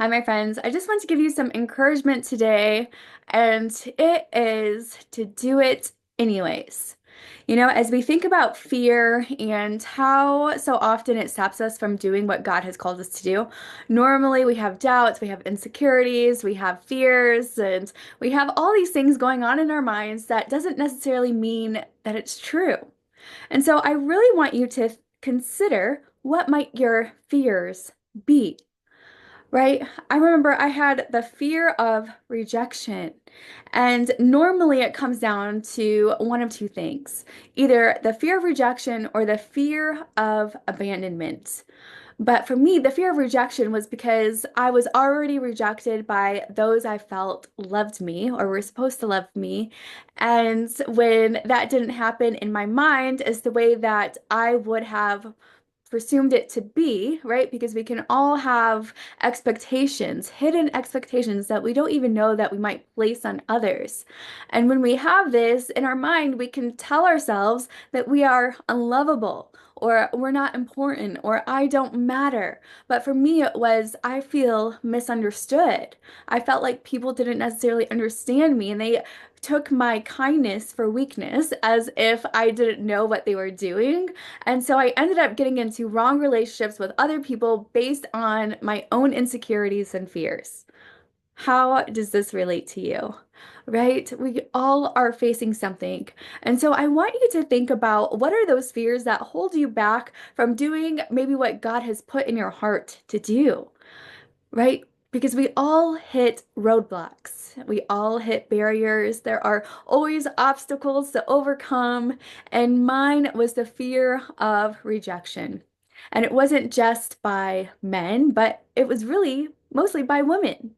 Hi, my friends. I just want to give you some encouragement today, and it is to do it anyways. As we think about fear and how so often it stops us from doing what God has called us to do, normally we have doubts, we have insecurities, we have fears, and we have all these things going on in our minds that doesn't necessarily mean that it's true. And so I really want you to consider what might your fears be. Right? I remember I had the fear of rejection. And normally it comes down to one of two things, either the fear of rejection or the fear of abandonment. But for me, the fear of rejection was because I was already rejected by those I felt loved me or were supposed to love me. And when that didn't happen in my mind as the way that I would have presumed it to be, right? Because we can all have expectations, hidden expectations that we don't even know that we might place on others. And when we have this in our mind, we can tell ourselves that we are unlovable or we're not important or I don't matter. But for me, it was I feel misunderstood. I felt like people didn't necessarily understand me and they took my kindness for weakness as if I didn't know what they were doing. And so I ended up getting into wrong relationships with other people based on my own insecurities and fears. How does this relate to you? Right? We all are facing something. And so I want you to think about what are those fears that hold you back from doing maybe what God has put in your heart to do, right? Because we all hit roadblocks. We all hit barriers. There are always obstacles to overcome. And mine was the fear of rejection. And it wasn't just by men, but it was really mostly by women.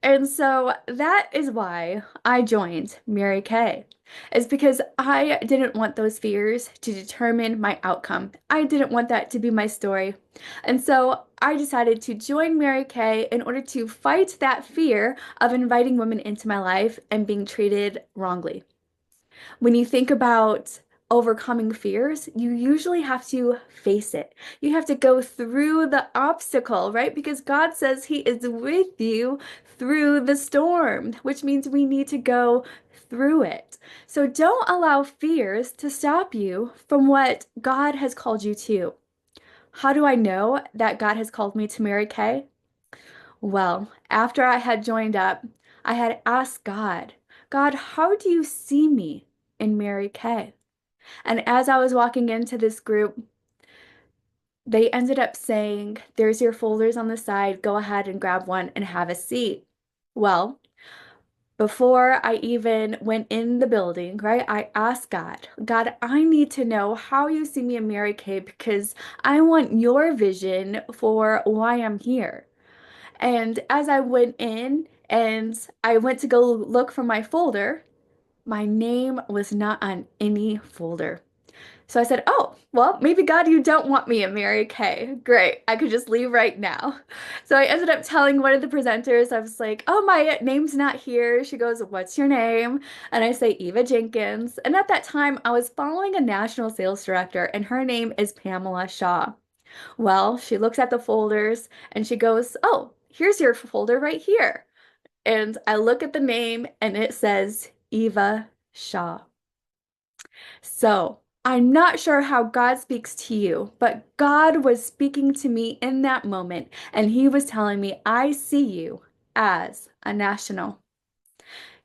And so that is why I joined Mary Kay. Is because I didn't want those fears to determine my outcome. I didn't want that to be my story. And so I decided to join Mary Kay in order to fight that fear of inviting women into my life and being treated wrongly. When you think about overcoming fears, you usually have to face it. You have to go through the obstacle, right? Because God says He is with you through the storm, which means we need to go through it. So don't allow fears to stop you from what God has called you to. How do I know that God has called me to Mary Kay? Well, after I had joined up, I had asked God, God, how do you see me in Mary Kay? And as I was walking into this group, they ended up saying, there's your folders on the side. Go ahead and grab one and have a seat. Well, before I even went in the building, right, I asked God, God, I need to know how you see me in Mary Kay because I want your vision for why I'm here. And as I went in and I went to go look for my folder, my name was not on any folder. So I said, oh, well, maybe God, you don't want me in Mary Kay. Great. I could just leave right now. So I ended up telling one of the presenters, I was like, oh, my name's not here. She goes, what's your name? And I say, Eva Jenkins. And at that time, I was following a national sales director, and her name is Pamela Shaw. Well, she looks at the folders and she goes, oh, here's your folder right here. And I look at the name and it says Eva Shaw. So I'm not sure how God speaks to you, but God was speaking to me in that moment, and He was telling me, I see you as a national.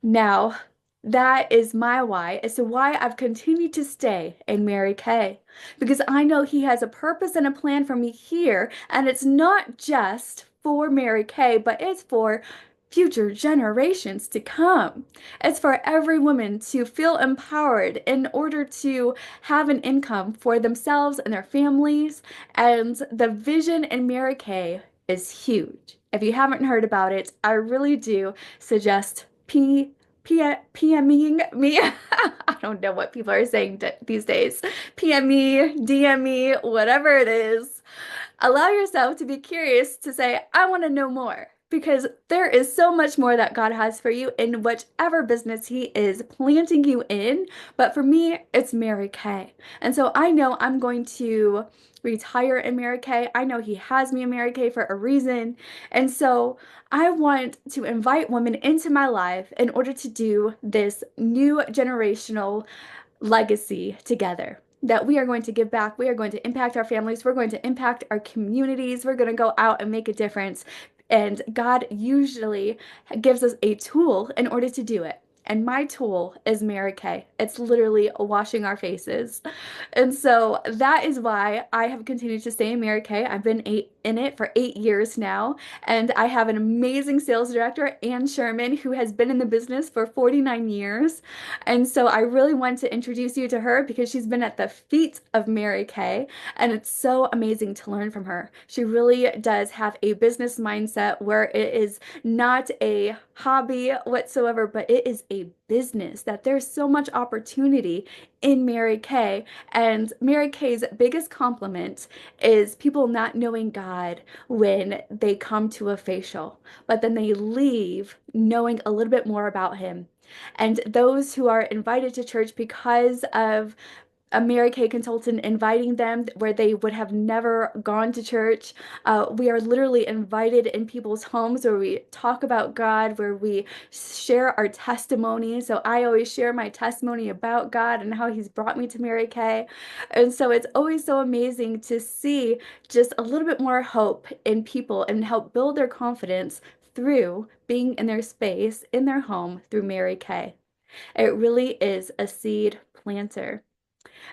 Now, that is my why as to why I've continued to stay in Mary Kay, because I know He has a purpose and a plan for me here, and it's not just for Mary Kay, but it's for future generations to come. It's for every woman to feel empowered in order to have an income for themselves and their families, and the vision in Mary Kay is huge. If you haven't heard about it, I really do suggest PMing me. I don't know what people are saying these days. PM me, DM me, whatever it is. Allow yourself to be curious to say, I want to know more. because there is so much more that God has for you in whichever business He is planting you in. But for me, it's Mary Kay. And so I know I'm going to retire in Mary Kay. I know He has me in Mary Kay for a reason. And so I want to invite women into my life in order to do this new generational legacy together. That we are going to give back, we are going to impact our families, we're going to impact our communities, we're going to go out and make a difference. And God usually gives us a tool in order to do it. And my tool is Mary Kay. It's literally washing our faces. And so that is why I have continued to stay in Mary Kay. I've been in it for 8 years now. And I have an amazing sales director, Ann Sherman, who has been in the business for 49 years. And so I really want to introduce you to her because she's been at the feet of Mary Kay, and it's so amazing to learn from her. She really does have a business mindset where it is not a hobby whatsoever, but it is a business, that there's so much opportunity in Mary Kay. And Mary Kay's biggest compliment is people not knowing God when they come to a facial, but then they leave knowing a little bit more about Him. And those who are invited to church because of a Mary Kay consultant inviting them where they would have never gone to church. We are literally invited in people's homes where we talk about God, where we share our testimony. So I always share my testimony about God and how He's brought me to Mary Kay. And so it's always so amazing to see just a little bit more hope in people and help build their confidence through being in their space, in their home through Mary Kay. It really is a seed planter.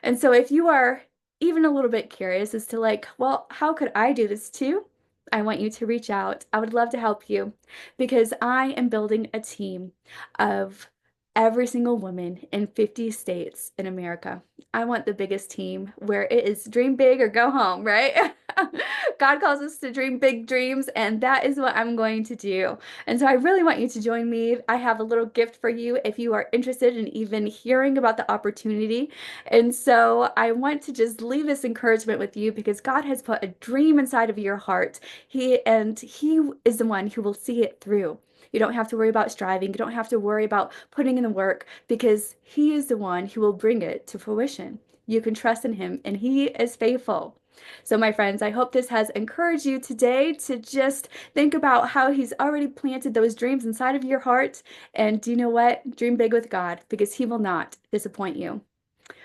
And so if you are even a little bit curious as to like, well, how could I do this too? I want you to reach out. I would love to help you because I am building a team of every single woman in 50 states in America. I want the biggest team where it is dream big or go home, right? God calls us to dream big dreams, and that is what I'm going to do. And so I really want you to join me. I have a little gift for you if you are interested in even hearing about the opportunity. And so I want to just leave this encouragement with you because God has put a dream inside of your heart. He is the one who will see it through. You don't have to worry about striving. You don't have to worry about putting in the work because He is the one who will bring it to fruition. You can trust in Him, and He is faithful. So, my friends, I hope this has encouraged you today to just think about how He's already planted those dreams inside of your heart. And do you know what? Dream big with God because He will not disappoint you.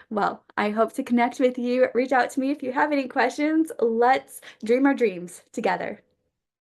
Well, I hope to connect with you. Reach out to me if you have any questions. Let's dream our dreams together.